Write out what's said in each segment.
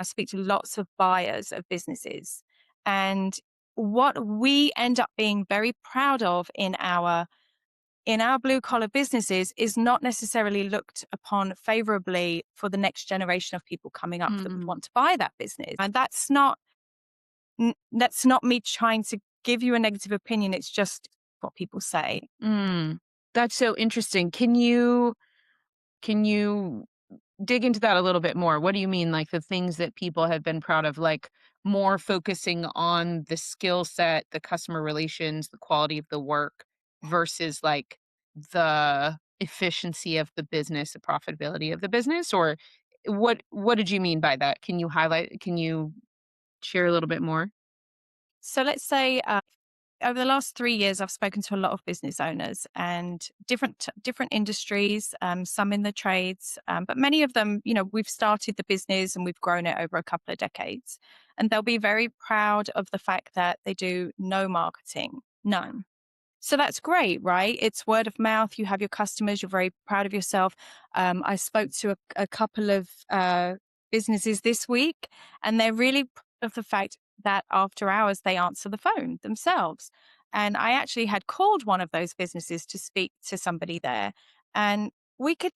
I speak to lots of buyers of businesses. And what we end up being very proud of in our blue collar businesses is not necessarily looked upon favorably for the next generation of people coming up that would Mm, want to buy that business. And that's not me trying to give you a negative opinion. It's just what people say. mm. That's so interesting. Can you dig into that a little bit more? What do you mean, like the things that people have been proud of, like more focusing on the skill set, the customer relations, the quality of the work versus like the efficiency of the business, the profitability of the business? Or what did you mean by that? Can you share a little bit more? So let's say over the last 3 years, I've spoken to a lot of business owners and different industries, some in the trades, but many of them, we've started the business and we've grown it over a couple of decades, and they'll be very proud of the fact that they do no marketing, none. So that's great, right? It's word of mouth. You have your customers. You're very proud of yourself. I spoke to a couple of businesses this week, and they're really proud of the fact that after hours they answer the phone themselves. And I actually had called one of those businesses to speak to somebody there, and we could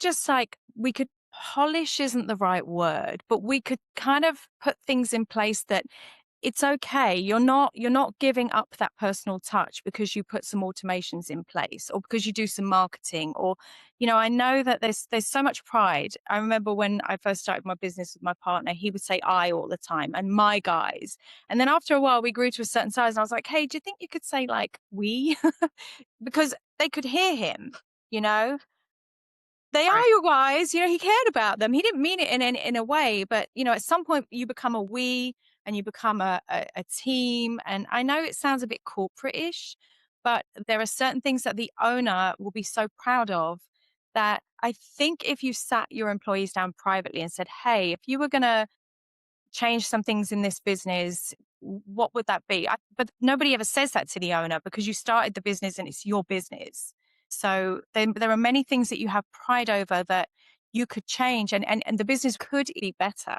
polish isn't the right word, but we could kind of put things in place that it's okay. You're not giving up that personal touch because you put some automations in place or because you do some marketing or I know that there's so much pride. I remember when I first started my business with my partner, he would say I all the time and my guys. And then after a while we grew to a certain size and I was like, "Hey, do you think you could say like we?" Because they could hear him, you know? They are Right. your guys, he cared about them. He didn't mean it in a way, but, at some point you become a we and you become a team. And I know it sounds a bit corporate-ish, but there are certain things that the owner will be so proud of that I think if you sat your employees down privately and said, "Hey, if you were gonna change some things in this business, what would that be?" But nobody ever says that to the owner because you started the business and it's your business. So there are many things that you have pride over that you could change and the business could be better.